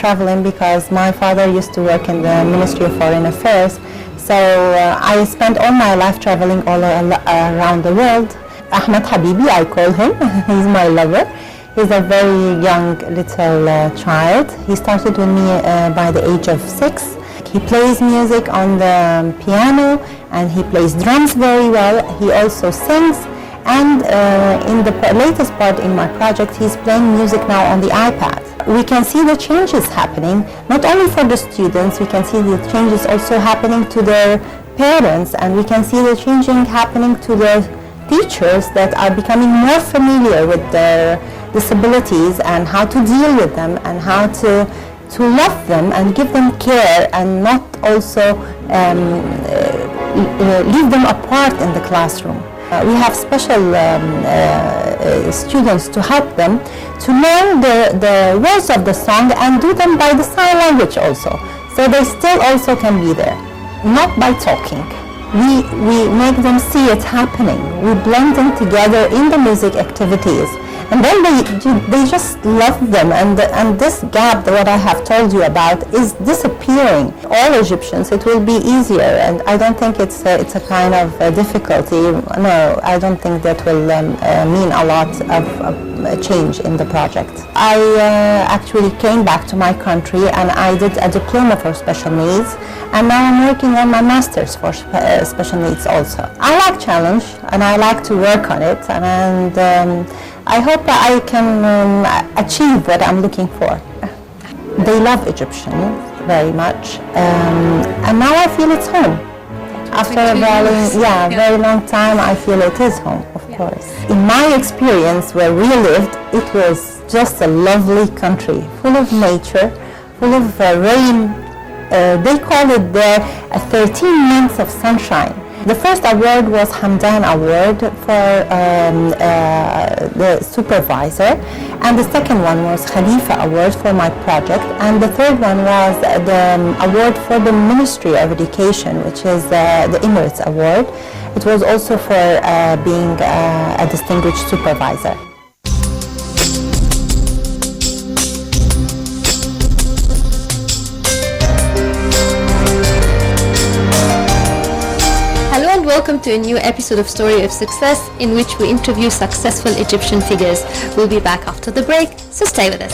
traveling because my father used to work in the Ministry of Foreign Affairs. So I spent all my life traveling all around the world. Ahmed Habibi, I call him. He's my lover. He's a very young little child. He started with me by the age of 6. He plays music on the piano and he plays drums very well. He also sings, and in the latest part in my project, he's playing music now on the iPad. We can see the changes happening, not only for the students, we can see the changes also happening to their parents, and we can see the changing happening to their teachers that are becoming more familiar with their disabilities and how to deal with them and how to love them and give them care and not also leave them apart in the classroom. We have special students to help them to learn the words of the song and do them by the sign language also. So they still also can be there, not by talking. We make them see it happening. We blend them together in the music activities. And then they just love them, and this gap, what I have told you about, is disappearing. All Egyptians, it will be easier, and I don't think it's a kind of difficulty. No, I don't think that will mean a lot of change in the project. I actually came back to my country and I did a diploma for special needs, and now I'm working on my master's for special needs also. I like challenge and I like to work on it, and I hope that I can achieve what I'm looking for. They love Egyptian very much, and now I feel it's home. After a very long time, I feel it is home, of course. In my experience where we lived, it was just a lovely country, full of nature, full of rain. They call it there 13 months of sunshine. The first award was Hamdan Award for the supervisor, and the second one was Khalifa Award for my project, and the third one was the award for the Ministry of Education, which is the Emirates Award. It was also for being a distinguished supervisor. Welcome to a new episode of Story of Success, in which we interview successful Egyptian figures. We'll be back after the break, so stay with us.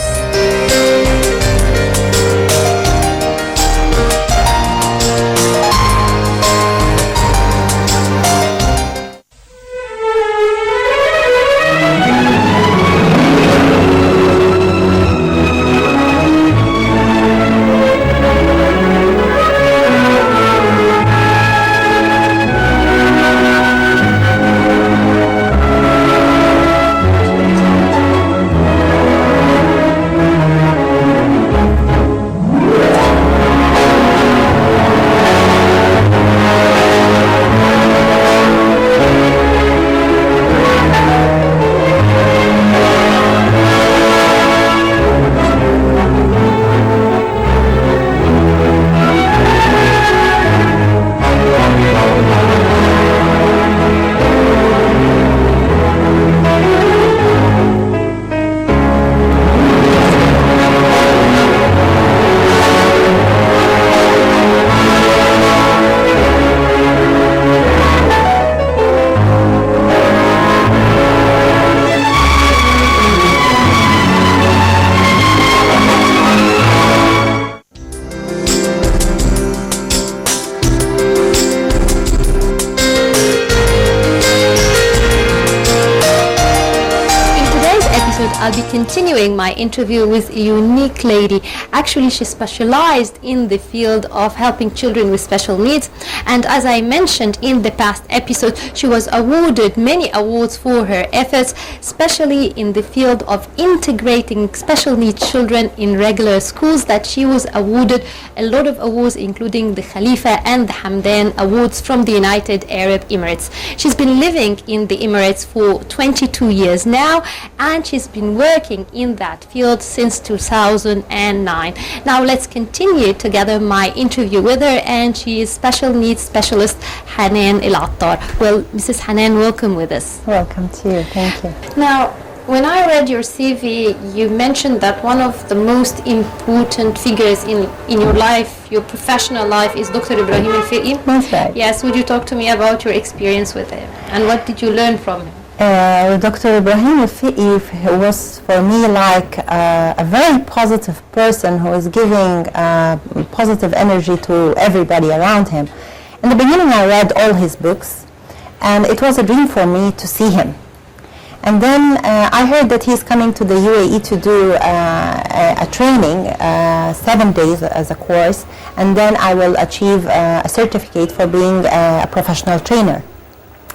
I'll be continuing my interview with a unique lady. Actually, she specialized in the field of helping children with special needs, and as I mentioned in the past episode, she was awarded many awards for her efforts, especially in the field of integrating special needs children in regular schools, that she was awarded a lot of awards, including the Khalifa and the Hamdan Awards from the United Arab Emirates. She's been living in the Emirates for 22 years now, and she's been working in that field since 2009. Now let's continue together my interview with her, and she is special needs specialist Hanan El Attar. Well, Mrs. Hanan, welcome with us. Welcome to you. Thank you. Now, When I read your CV, you mentioned that one of the most important figures in your life, your professional life, is Dr. Ibrahim Al-Fiqi. That's right. Yes, would you talk to me about your experience with him and what did you learn from him? Dr. Ibrahim Al-Fiqi was for me like a very positive person who is giving positive energy to everybody around him. In the beginning, I read all his books, and it was a dream for me to see him. And then I heard that he's coming to the UAE to do a training, 7 days as a course, and then I will achieve a certificate for being a professional trainer.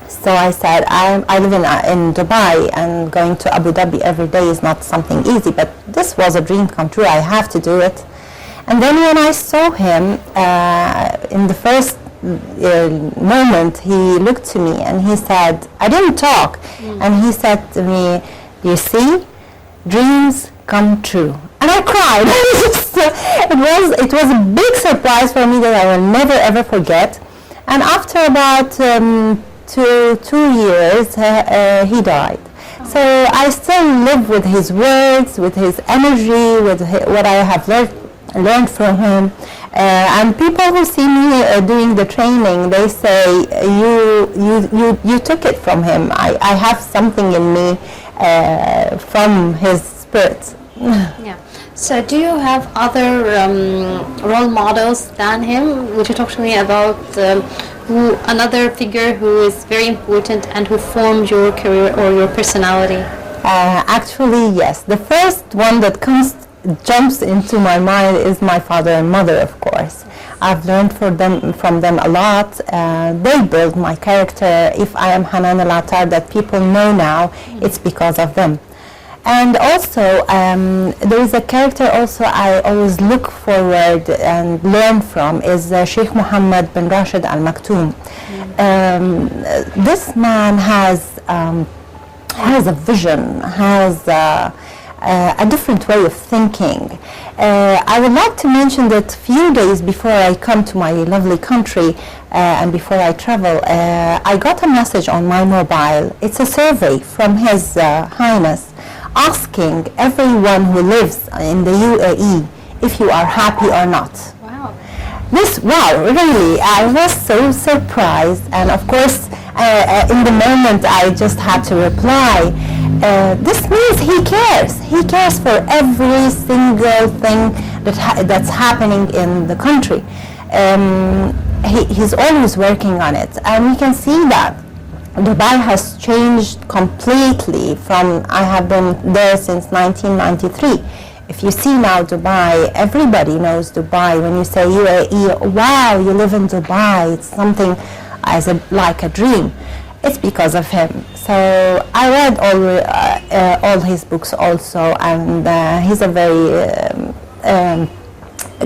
So I said, I live in Dubai, and going to Abu Dhabi every day is not something easy, but this was a dream come true. I have to do it. And then when I saw him in the first moment, he looked to me and he said, I didn't talk, and he said to me, you see, dreams come true. And I cried. It was a big surprise for me that I will never ever forget. And after about 2 years, he died. So I still live with his words, with his energy, with what I have learned from him. And people who see me doing the training, they say, you took it from him. I have something in me from his spirit. Yeah. So do you have other role models than him? Would you talk to me about another figure who is very important and who formed your career or your personality? Actually, yes. The first one that jumps into my mind is my father and mother, of course. I've learned from them a lot. They built my character. If I am Hanan Al-Attar that people know now, it's because of them. And also, there is a character also I always look forward and learn from is Sheikh Mohammed bin Rashid Al Maktoum. This man has a vision, has a different way of thinking. I would like to mention that few days before I come to my lovely country and before I travel, I got a message on my mobile. It's a survey from His Highness asking everyone who lives in the UAE if you are happy or not. Wow. Really, I was so surprised, and of course in the moment I just had to reply, this means he cares. He cares for every single thing that's happening in the country. He's always working on it, and we can see that Dubai has changed completely from, I have been there since 1993. If you see now Dubai, everybody knows Dubai. When you say UAE, wow, you live in Dubai, it's something like a dream. It's because of him. So I read all his books also, and he's a very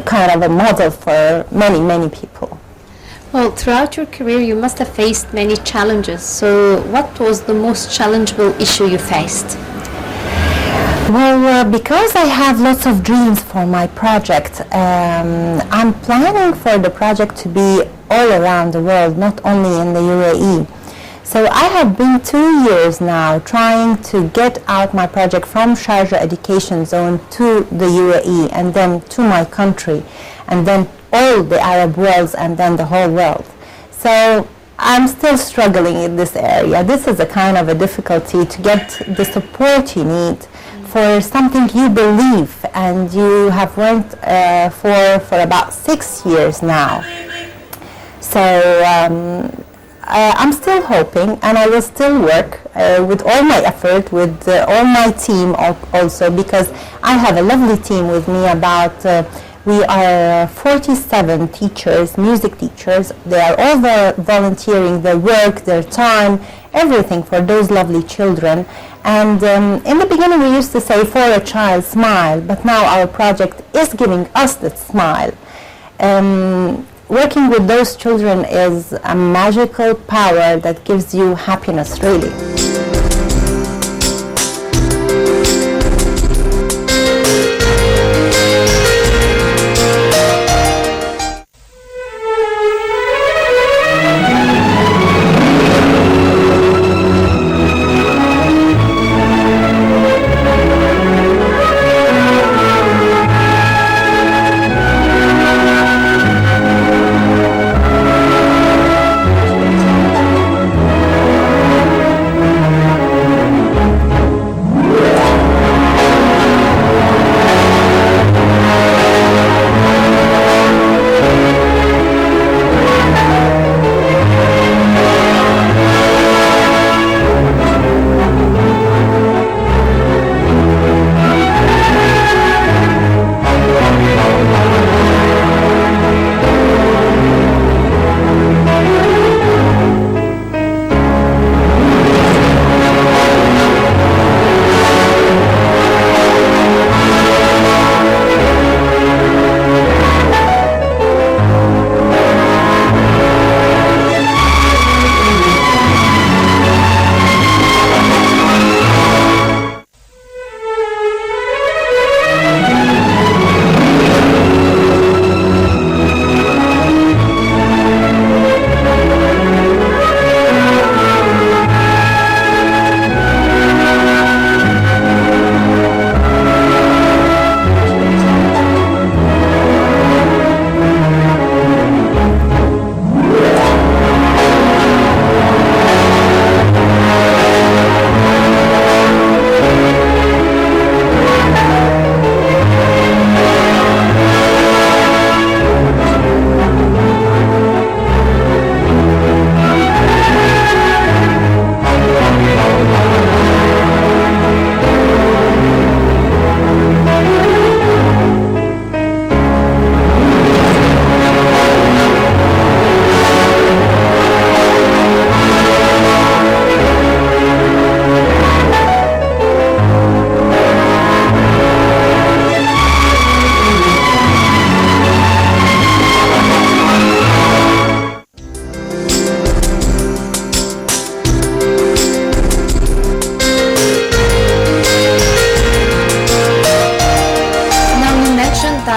kind of a model for many, many people. Well, throughout your career, you must have faced many challenges. So what was the most challengeable issue you faced? Well, because I have lots of dreams for my project, I'm planning for the project to be all around the world, not only in the UAE. So I have been 2 years now trying to get out my project from Sharjah Education Zone to the UAE, and then to my country, and then all the Arab worlds, and then the whole world. So I'm still struggling in this area. This is a kind of a difficulty to get the support you need for something you believe and you have worked for about 6 years now. So I'm still hoping, and I will still work with all my effort, with all my team also, because I have a lovely team with me. We are 47 teachers, music teachers. They are all volunteering their work, their time, everything for those lovely children. And in the beginning we used to say, for a child, smile, but now our project is giving us that smile. Working with those children is a magical power that gives you happiness, really.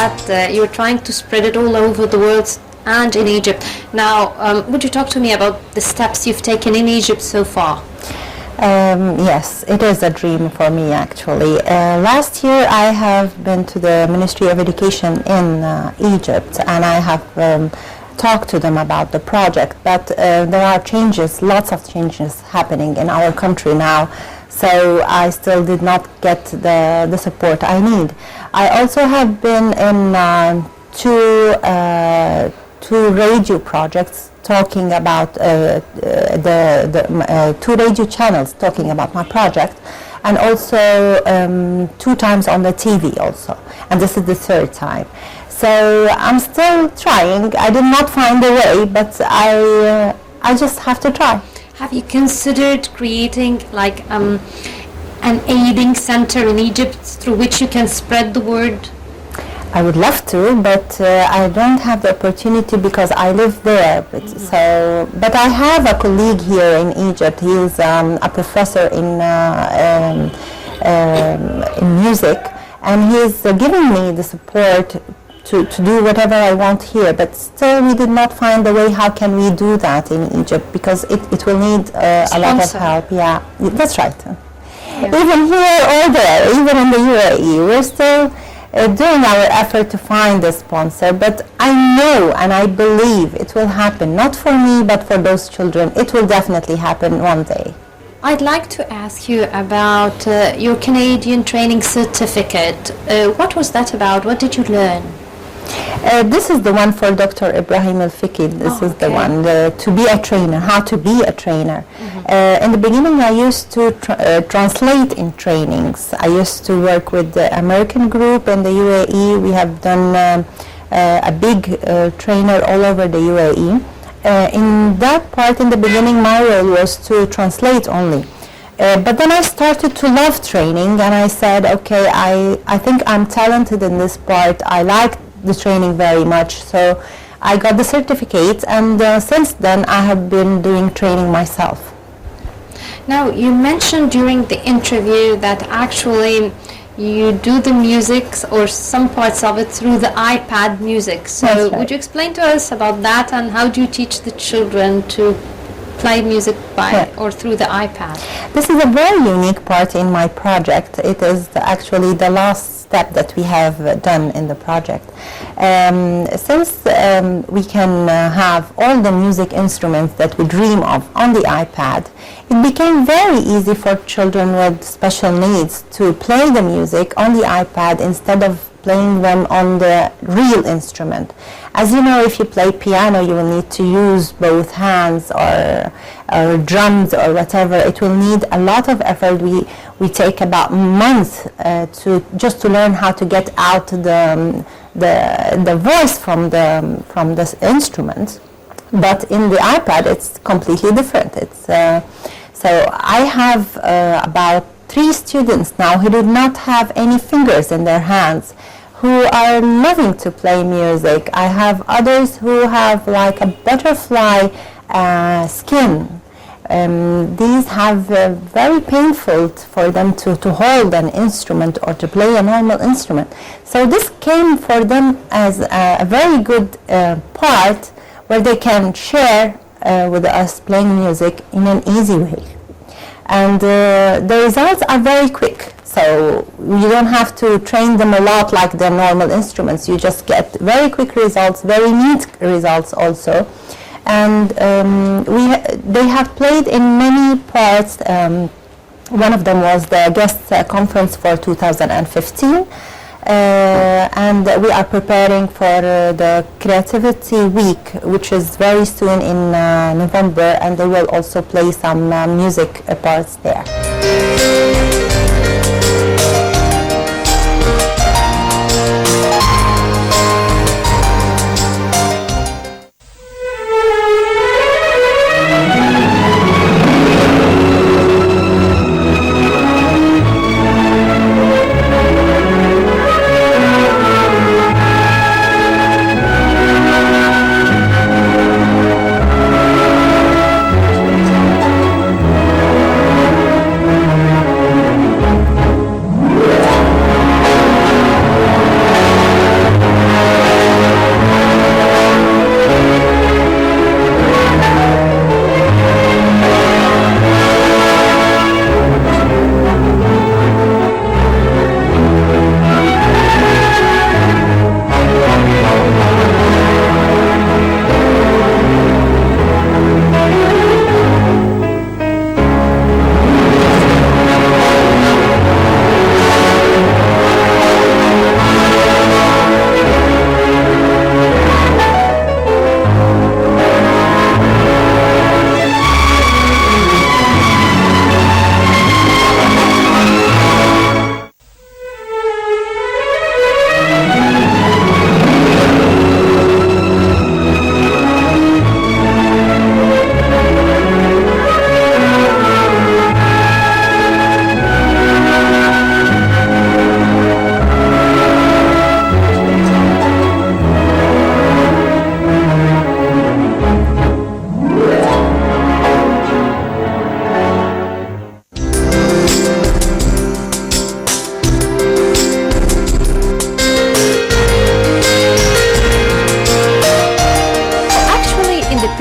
that you're trying to spread it all over the world and in Egypt. Now, would you talk to me about the steps you've taken in Egypt so far? Yes, it is a dream for me actually. Last year I have been to the Ministry of Education in Egypt, and I have talked to them about the project, but there are changes, lots of changes happening in our country now, so I still did not get the support I need. I also have been in two radio projects talking about two radio channels talking about my project, and also 2 times on the TV also, and this is the 3rd time. So I'm still trying. I did not find a way, but I just have to try. Have you considered creating like an aiding center in Egypt through which you can spread the word? I would love to, but I don't have the opportunity because I live there. But I have a colleague here in Egypt. He is a professor in music, and he is giving me the support to do whatever I want here. But still, we did not find a way. How can we do that in Egypt? Because it will need a lot of help. Yeah, that's right. Yeah. Even here or there, even in the UAE, we're still doing our effort to find a sponsor, but I know and I believe it will happen, not for me, but for those children. It will definitely happen one day. I'd like to ask you about your Canadian training certificate. What was that about? What did you learn? This is the one for Dr. Ibrahim Al-Fiqi. This is the one, to be a trainer, how to be a trainer. In the beginning, I used to translate in trainings. I used to work with the American group in the UAE. We have done a big trainer all over the UAE. In that part, in the beginning, my role was to translate only. But then I started to love training, and I said, okay, I think I'm talented in this part. I like the training very much, so I got the certificate, and since then I have been doing training myself. Now, you mentioned during the interview that actually you do the music or some parts of it through the iPad music. So right. Would you explain to us about that, and how do you teach the children to play music or through the iPad? This is a very unique part in my project. It is actually the last step that we have done in the project. Since we can have all the music instruments that we dream of on the iPad, it became very easy for children with special needs to play the music on the iPad instead of playing them on the real instrument. As you know, if you play piano, you will need to use both hands or drums or whatever. It will need a lot of effort. We take about months to learn how to get out the voice from the instrument. But in the iPad, it's completely different. So I have about 3 students now who do not have any fingers in their hands, who are loving to play music. I have others who have like a butterfly skin. These have very painful for them to hold an instrument or to play a normal instrument. So this came for them as a very good part where they can share with us playing music in an easy way. And the results are very quick. So you don't have to train them a lot like the normal instruments. You just get very quick results, very neat results also. And they have played in many parts. One of them was the guest conference for 2015. And we are preparing for the Creativity Week, which is very soon in November, and they will also play some music parts there.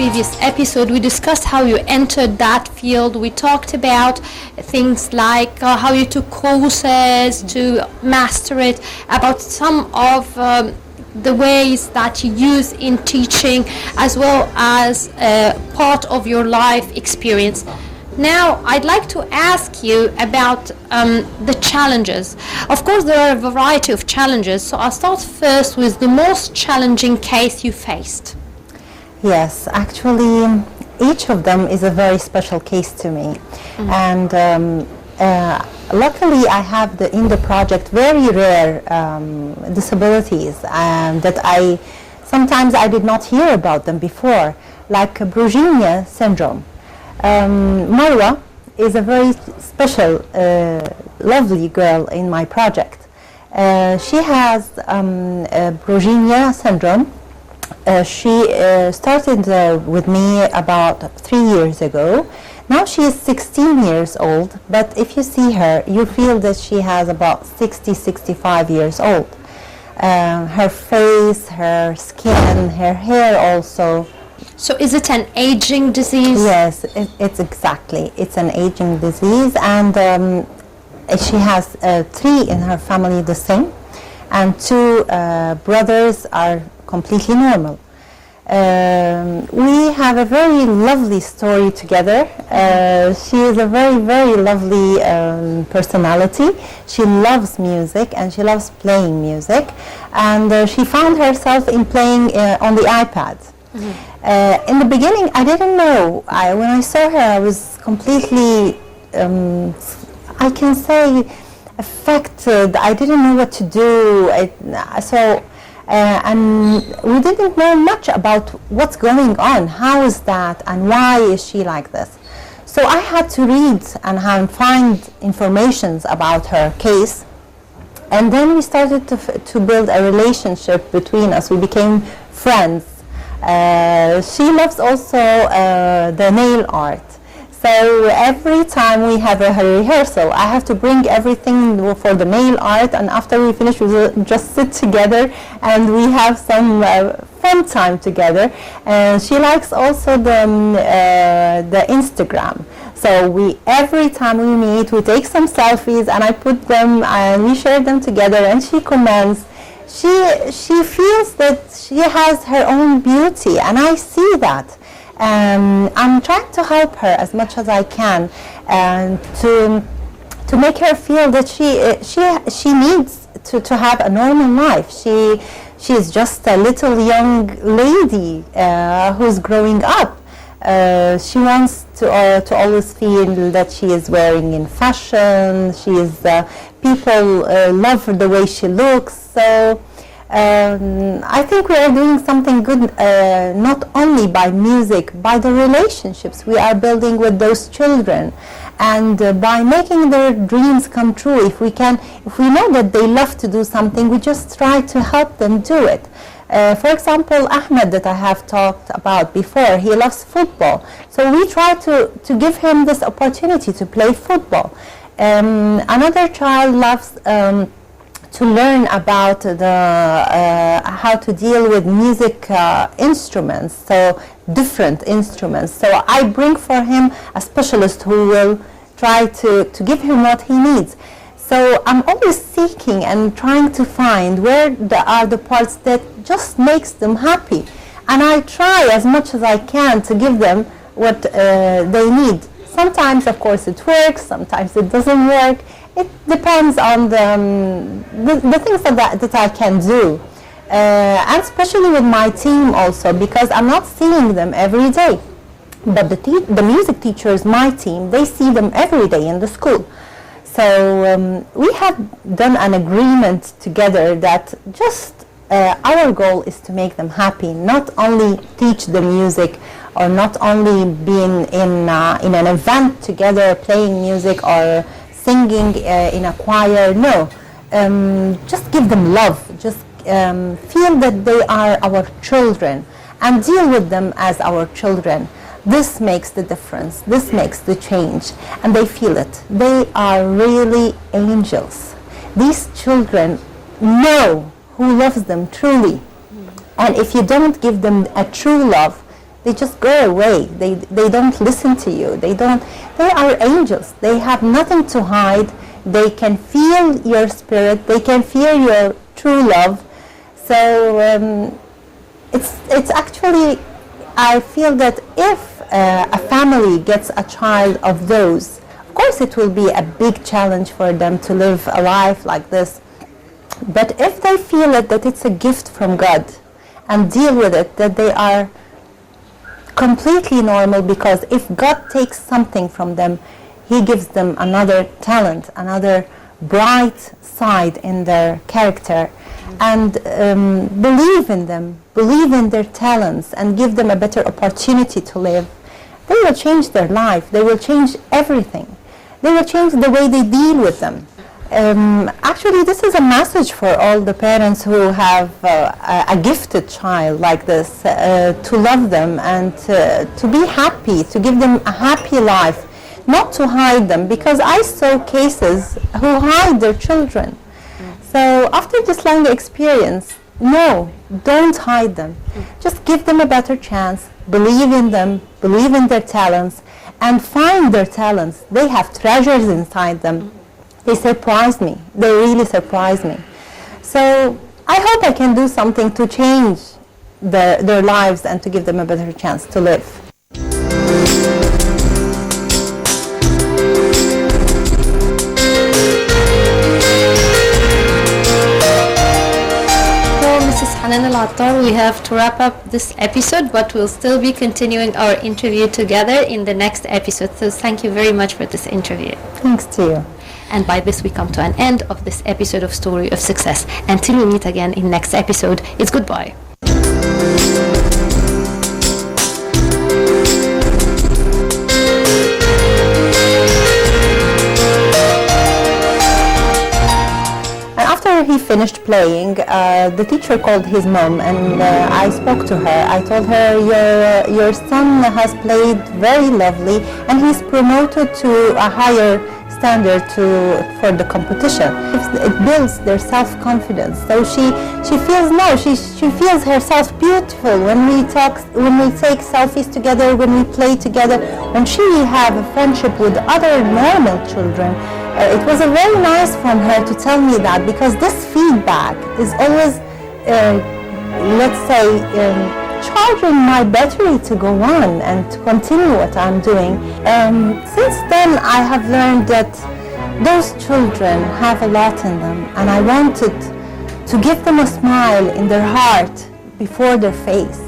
previous episode, we discussed how you entered that field. We talked about things like how you took courses to master it, about some of the ways that you use in teaching, as well as part of your life experience. Now, I'd like to ask you about the challenges. Of course, there are a variety of challenges, so I'll start first with the most challenging case you faced. Yes, actually, each of them is a very special case to me. And luckily, I have in the project very rare disabilities that sometimes I did not hear about them before, like Brugina syndrome. Marwa is a very special, lovely girl in my project. She has Brugina syndrome. She started with me about 3 years ago. Now she is 16 years old, but if you see her, you feel that she has about 60, 65 years old. Her face, her skin, her hair also. So is it an aging disease? Yes, it's an aging disease, and she has 3 in her family the same, and 2 brothers are completely normal. We have a very lovely story together. She is a very, very lovely personality. She loves music and she loves playing music, and she found herself in playing on the iPad. In the beginning, I didn't know. When I saw her, I was completely, I can say, affected. I didn't know what to do. And we didn't know much about what's going on. How is that, and why is she like this? So I had to read and find informations about her case. And then we started to build a relationship between us. We became friends. She loves also the nail art. So every time we have a rehearsal, I have to bring everything for the nail art, and after we finish, we just sit together and we have some fun time together. She likes also the Instagram. So every time we meet, we take some selfies and I put them and we share them together, and she comments. She feels that she has her own beauty, and I see that. I'm trying to help her as much as I can, to make her feel that she needs to have a normal life. She is just a little young lady who's growing up. She wants to always feel that she is wearing in fashion. People love the way she looks. So I think we are doing something good, not only by music, by the relationships we are building with those children, and by making their dreams come true. If we know that they love to do something, we just try to help them do it. For example, Ahmad, that I have talked about before, he loves football. So we try to give him this opportunity to play football. Another child loves to learn about how to deal with music instruments, so different instruments. So I bring for him a specialist who will try to give him what he needs. So I'm always seeking and trying to find where are the parts that just makes them happy. And I try as much as I can to give them what they need. Sometimes, of course, it works, sometimes it doesn't work. It depends on the things that I can do. And especially with my team also, because I'm not seeing them every day. But the music teachers, my team, they see them every day in the school. So we have done an agreement together that just our goal is to make them happy, not only teach the music, or not only being in an event together playing music or singing in a choir. No, just give them love, just feel that they are our children and deal with them as our children. This makes the difference, this makes the change, and they feel it. They are really angels. These children know who loves them truly. And if you don't give them a true love, They just go away. They don't listen to you. They are angels. They have nothing to hide. They can feel your spirit. They can feel your true love. So it's actually, I feel that if a family gets a child of those, of course it will be a big challenge for them to live a life like this. But if they feel it, that it's a gift from God, and deal with it, that they are completely normal, because if God takes something from them, He gives them another talent, another bright side in their character. And believe in them, believe in their talents, and give them a better opportunity to live. They will change their life. They will change everything. They will change the way they deal with them. Actually, this is a message for all the parents who have a gifted child like this, to love them and to be happy, to give them a happy life, not to hide them, because I saw cases who hide their children. So after this long experience, no, don't hide them. Just give them a better chance, believe in them, believe in their talents, and find their talents. They have treasures inside them. They surprised me. They really surprised me. So I hope I can do something to change their lives and to give them a better chance to live. We have to wrap up this episode, but we'll still be continuing our interview together in the next episode. So thank you very much for this interview. Thanks to you. And by this we come to an end of this episode of Story of Success. Until we meet again in next episode, it's goodbye. He finished playing, the teacher called his mom, and I spoke to her. I told her, your son has played very lovely, and he's promoted to a higher standard for the competition. It builds their self-confidence. So she feels herself beautiful when we take selfies together, when we play together, when she have a friendship with other normal children. It was very nice from her to tell me that, because this feedback is always, let's say, charging my battery to go on and to continue what I'm doing. Since then, I have learned that those children have a lot in them, and I wanted to give them a smile in their heart before their face.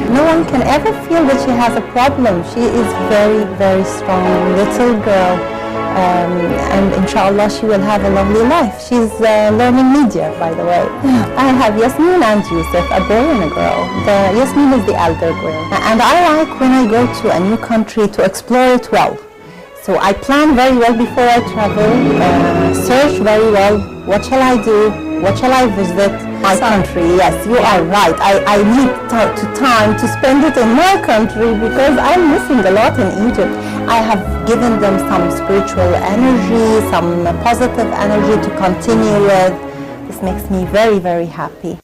No one can ever feel that she has a problem. She is very, very strong little girl. And inshallah she will have a lovely life. She's learning media, by the way. I have Yasmin and Yusuf, a boy and a girl. Yasmin is the elder girl. And I like when I go to a new country to explore it well. So I plan very well before I travel, search very well, what shall I do, what shall I visit? My country, yes, you are right. I need time to spend it in my country, because I'm missing a lot in Egypt. I have given them some spiritual energy, some positive energy to continue with. This makes me very, very happy.